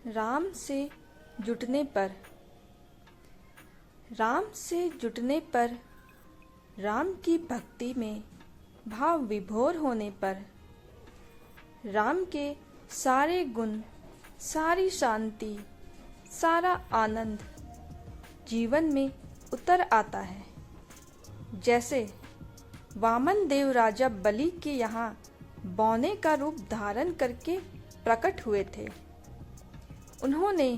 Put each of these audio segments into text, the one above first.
राम से जुटने पर। राम से जुटने पर, राम की भक्ति में भाव विभोर होने पर, राम के सारे गुण, सारी शांति, सारा आनंद जीवन में उतर आता है। जैसे वामन देव राजा बलि के यहाँ बौने का रूप धारण करके प्रकट हुए थे। उन्होंने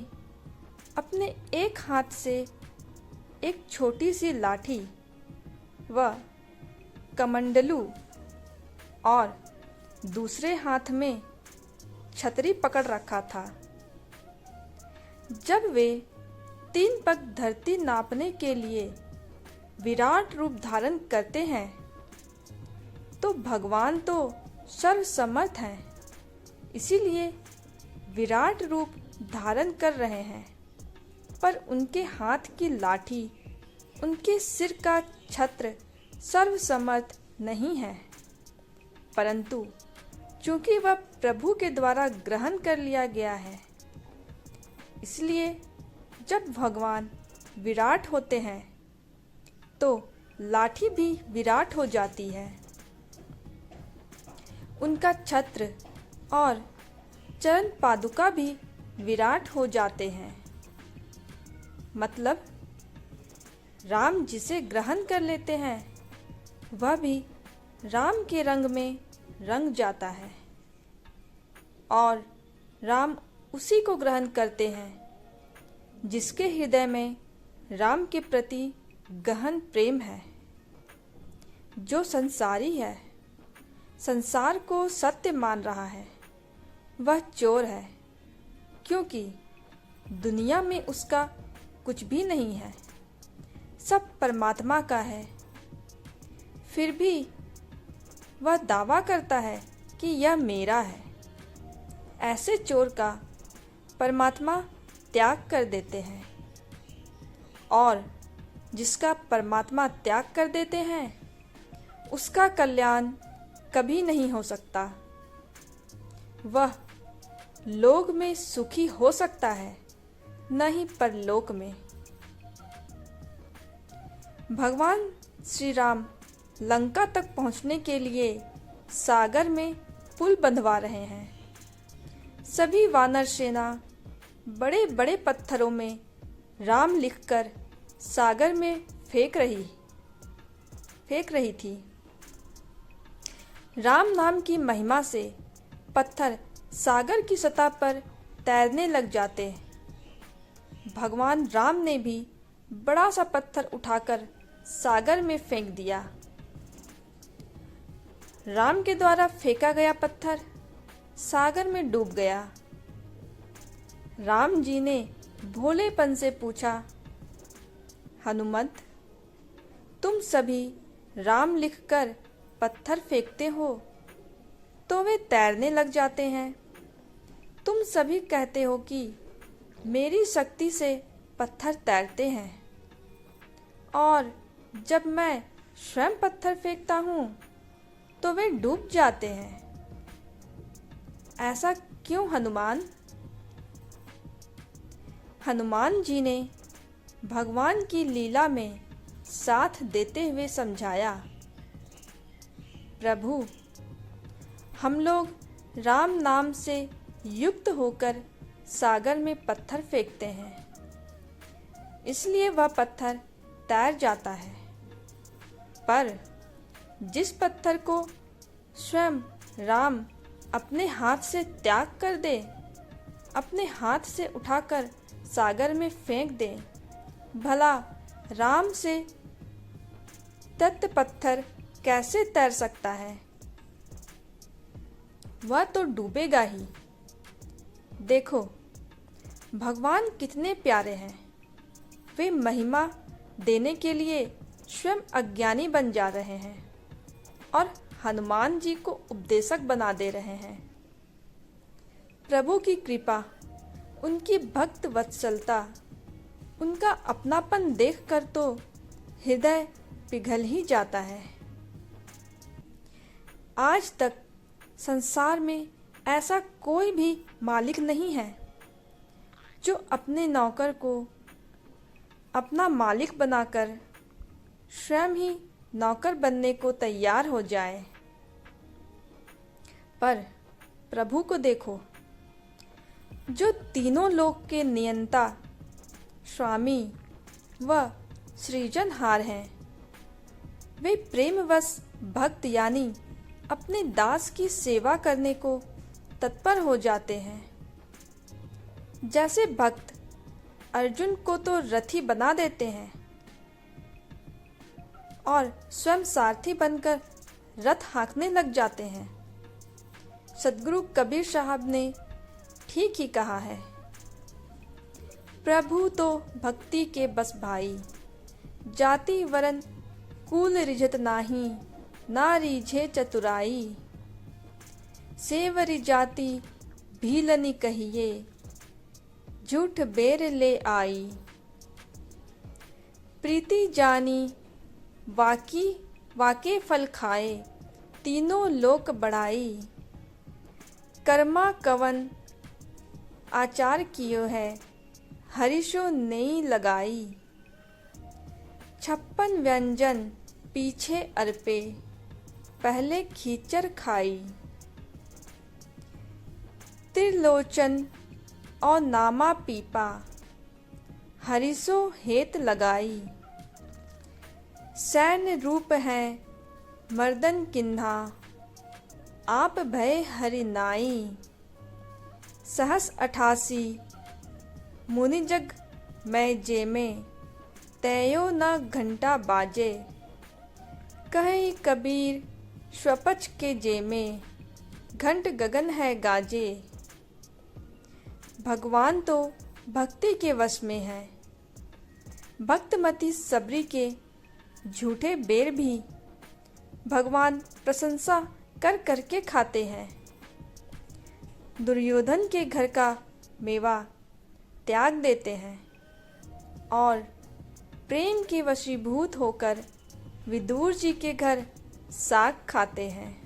अपने एक हाथ से एक छोटी सी लाठी व कमंडलू और दूसरे हाथ में छतरी पकड़ रखा था। जब वे 3 पग धरती नापने के लिए विराट रूप धारण करते हैं तो भगवान तो सर्वसमर्थ हैं, इसीलिए विराट रूप धारण कर रहे हैं। पर उनके हाथ की लाठी, उनके सिर का छत्र सर्वसमर्थ नहीं है, परंतु चूंकि वह प्रभु के द्वारा ग्रहण कर लिया गया है, इसलिए जब भगवान विराट होते हैं तो लाठी भी विराट हो जाती है। उनका छत्र और चरण पादुका भी विराट हो जाते हैं। मतलब राम जिसे ग्रहण कर लेते हैं वह भी राम के रंग में रंग जाता है और राम उसी को ग्रहण करते हैं जिसके हृदय में राम के प्रति गहन प्रेम है। जो संसारी है, संसार को सत्य मान रहा है, वह चोर है, क्योंकि दुनिया में उसका कुछ भी नहीं है, सब परमात्मा का है। फिर भी वह दावा करता है कि यह मेरा है। ऐसे चोर का परमात्मा त्याग कर देते हैं और जिसका परमात्मा त्याग कर देते हैं उसका कल्याण कभी नहीं हो सकता। वह लोक में सुखी हो सकता है, न ही परलोक में। भगवान श्री राम लंका तक पहुंचने के लिए सागर में पुल बंधवा रहे हैं। सभी वानर सेना बड़े बड़े पत्थरों में राम लिखकर सागर में फेंक रही थी। राम नाम की महिमा से पत्थर सागर की सतह पर तैरने लग जाते। भगवान राम ने भी बड़ा सा पत्थर उठाकर सागर में फेंक दिया। राम के द्वारा फेंका गया पत्थर सागर में डूब गया। राम जी ने भोलेपन से पूछा, हनुमंत, तुम सभी राम लिखकर पत्थर फेंकते हो तो वे तैरने लग जाते हैं। तुम सभी कहते हो कि मेरी शक्ति से पत्थर तैरते हैं, और जब मैं स्वयं पत्थर फेंकता हूँ तो वे डूब जाते हैं। ऐसा क्यों हनुमान? हनुमान जी ने भगवान की लीला में साथ देते हुए समझाया, प्रभु, हम लोग राम नाम से युक्त होकर सागर में पत्थर फेंकते हैं, इसलिए वह पत्थर तैर जाता है। पर जिस पत्थर को स्वयं राम अपने हाथ से त्याग कर दे, अपने हाथ से उठाकर सागर में फेंक दे, भला राम से तत्त पत्थर कैसे तैर सकता है? वह तो डूबेगा ही। देखो भगवान कितने प्यारे हैं। वे महिमा देने के लिए स्वयं अज्ञानी बन जा रहे हैं और हनुमान जी को उपदेशक बना दे रहे हैं। प्रभु की कृपा, उनकी भक्त वत्सलता, उनका अपनापन देखकर तो हृदय पिघल ही जाता है। आज तक संसार में ऐसा कोई भी मालिक नहीं है जो अपने नौकर को अपना मालिक बनाकर स्वयं ही नौकर बनने को तैयार हो जाए। पर प्रभु को देखो, जो तीनों लोक के नियंता, स्वामी व सृजनहार हैं, वे प्रेमवश भक्त यानी अपने दास की सेवा करने को तत्पर हो जाते हैं। जैसे भक्त अर्जुन को तो रथी बना देते हैं और स्वयं सारथी बनकर रथ हाँकने लग जाते हैं। सद्गुरु कबीर साहब ने ठीक ही कहा है, प्रभु तो भक्ति के बस भाई, जाति वरन कुल रिझत नाही, ना रीझे चतुराई, सेवरी जाति भीलनी कहिए, झूठ बेर ले आई, प्रीति जानी वाके फल खाए, तीनों लोक बढ़ाई, कर्मा कवन आचार कियो है, हरिशो नहीं लगाई, 56 व्यंजन पीछे अर्पे, पहले खींचर खाई, त्रिलोचन और नामा पीपा, हरिसो हेत लगाई, सैन्य रूप है मर्दन किन्हा, आप भय हरि नाई, सहस 88 मुनि जग मैं जेमे, तैयो न घंटा बाजे, कहे कबीर स्वपच के जेमे, घंट गगन है गाजे। भगवान तो भक्ति के वश में है, भक्तमती सबरी के झूठे बेर भी भगवान प्रशंसा कर करके खाते हैं। दुर्योधन के घर का मेवा त्याग देते हैं और प्रेम के वशीभूत होकर विदुर जी के घर साग खाते हैं।